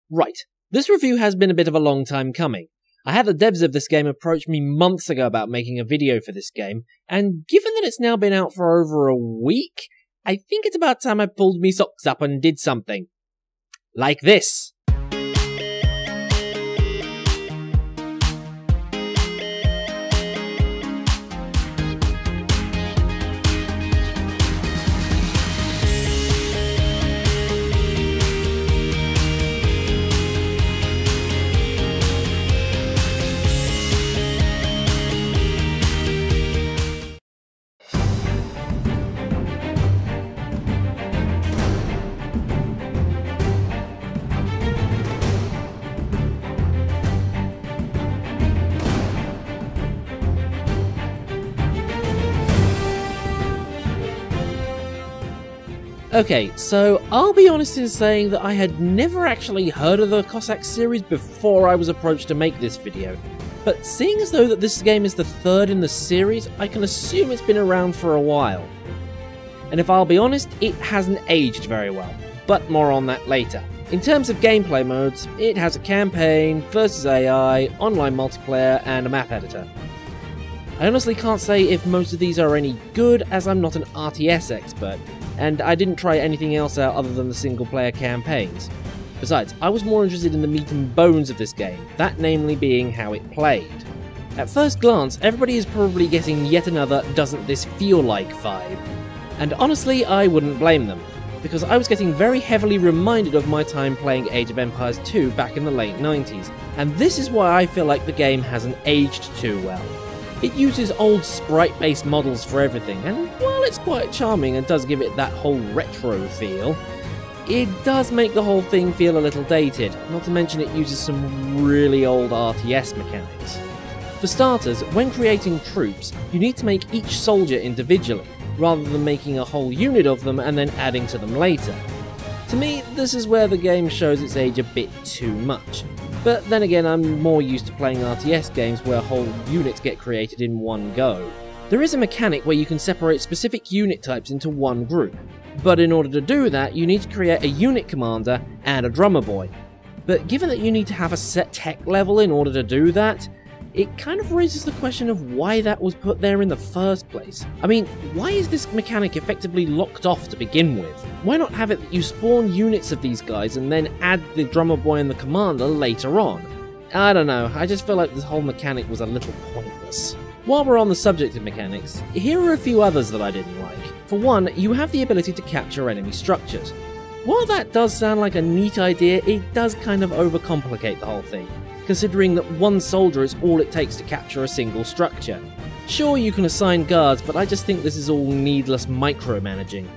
Right, this review has been a bit of a long time coming. I had the devs of this game approach me months ago about making a video for this game, and given that it's now been out for over a week, I think it's about time I pulled me socks up and did something. Like this. Okay, so I'll be honest in saying that I had never actually heard of the Cossacks series before I was approached to make this video, but seeing as though that this game is the third in the series, I can assume it's been around for a while. And if I'll be honest, it hasn't aged very well, but more on that later. In terms of gameplay modes, it has a campaign, versus AI, online multiplayer, and a map editor. I honestly can't say if most of these are any good, as I'm not an RTS expert, and I didn't try anything else out other than the single-player campaigns. Besides, I was more interested in the meat and bones of this game, that namely being how it played. At first glance, everybody is probably getting yet another "doesn't this feel like" vibe. And honestly, I wouldn't blame them, because I was getting very heavily reminded of my time playing Age of Empires 2 back in the late 90s, and this is why I feel like the game hasn't aged too well. It uses old sprite-based models for everything, and while it's quite charming and does give it that whole retro feel, it does make the whole thing feel a little dated, not to mention it uses some really old RTS mechanics. For starters, when creating troops, you need to make each soldier individually, rather than making a whole unit of them and then adding to them later. To me, this is where the game shows its age a bit too much. But then again, I'm more used to playing RTS games where whole units get created in one go. There is a mechanic where you can separate specific unit types into one group, but in order to do that, you need to create a unit commander and a drummer boy. But given that you need to have a set tech level in order to do that, it kind of raises the question of why that was put there in the first place. I mean, why is this mechanic effectively locked off to begin with? Why not have it that you spawn units of these guys and then add the drummer boy and the commander later on? I don't know, I just feel like this whole mechanic was a little pointless. While we're on the subject of mechanics, here are a few others that I didn't like. For one, you have the ability to capture enemy structures. While that does sound like a neat idea, it does kind of overcomplicate the whole thing, considering that one soldier is all it takes to capture a single structure. Sure, you can assign guards, but I just think this is all needless micromanaging.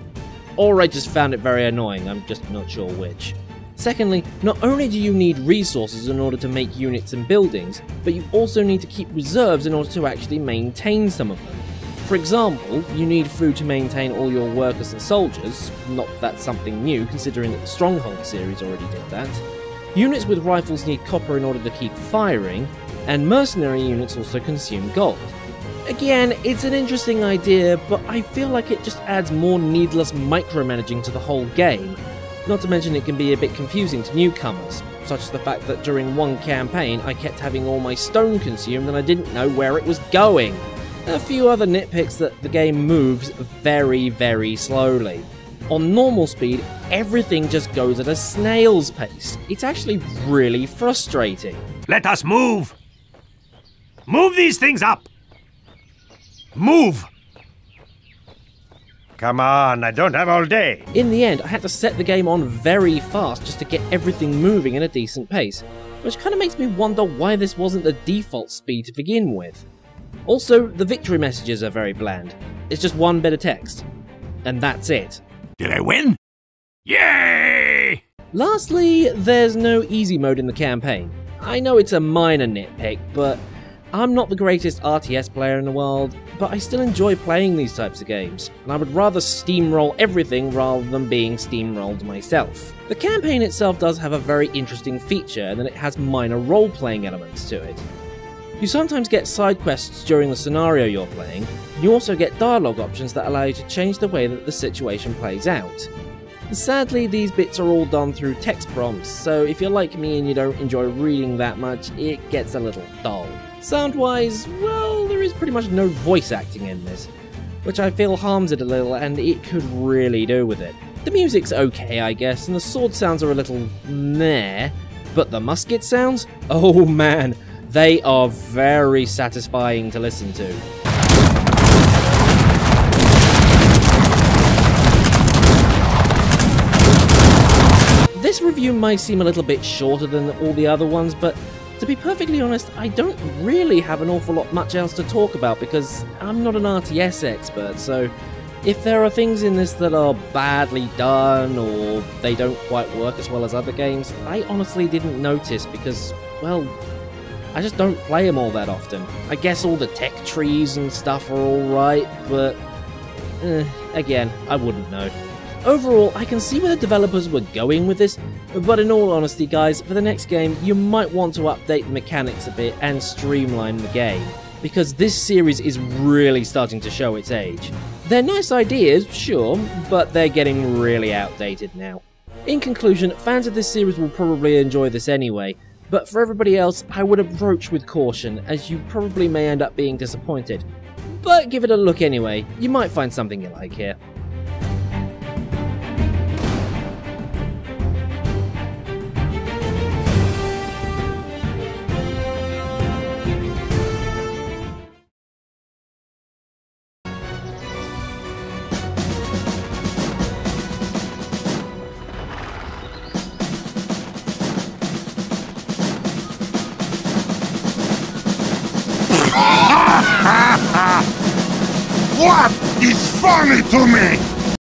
Or I just found it very annoying, I'm just not sure which. Secondly, not only do you need resources in order to make units and buildings, but you also need to keep reserves in order to actually maintain some of them. For example, you need food to maintain all your workers and soldiers, not that that's something new considering that the Stronghold series already did that. Units with rifles need copper in order to keep firing, and mercenary units also consume gold. Again, it's an interesting idea, but I feel like it just adds more needless micromanaging to the whole game. Not to mention it can be a bit confusing to newcomers, such as the fact that during one campaign I kept having all my stone consumed and I didn't know where it was going. A few other nitpicks that the game moves very, very slowly. On normal speed, everything just goes at a snail's pace. It's actually really frustrating. Let us move! Move these things up! Move! Come on, I don't have all day. In the end, I had to set the game on very fast just to get everything moving at a decent pace, which kind of makes me wonder why this wasn't the default speed to begin with. Also, the victory messages are very bland. It's just one bit of text. And that's it. Did I win? Yay! Lastly, there's no easy mode in the campaign. I know it's a minor nitpick, but I'm not the greatest RTS player in the world, but I still enjoy playing these types of games, and I would rather steamroll everything rather than being steamrolled myself. The campaign itself does have a very interesting feature, and then it has minor role-playing elements to it. You sometimes get side quests during the scenario you're playing, and you also get dialogue options that allow you to change the way that the situation plays out. Sadly, these bits are all done through text prompts, so if you're like me and you don't enjoy reading that much, it gets a little dull. Sound-wise, well, there is pretty much no voice acting in this, which I feel harms it a little, and it could really do with it. The music's okay, I guess, and the sword sounds are a little meh, but the musket sounds? Oh man, they are very satisfying to listen to. This review might seem a little bit shorter than all the other ones, but to be perfectly honest, I don't really have an awful lot much else to talk about because I'm not an RTS expert, so if there are things in this that are badly done or they don't quite work as well as other games, I honestly didn't notice because, well, I just don't play them all that often. I guess all the tech trees and stuff are alright, but again, I wouldn't know. Overall, I can see where the developers were going with this, but in all honesty guys, for the next game, you might want to update the mechanics a bit and streamline the game, because this series is really starting to show its age. They're nice ideas, sure, but they're getting really outdated now. In conclusion, fans of this series will probably enjoy this anyway, but for everybody else, I would approach with caution, as you probably may end up being disappointed. But give it a look anyway, you might find something you like here. What is funny to me?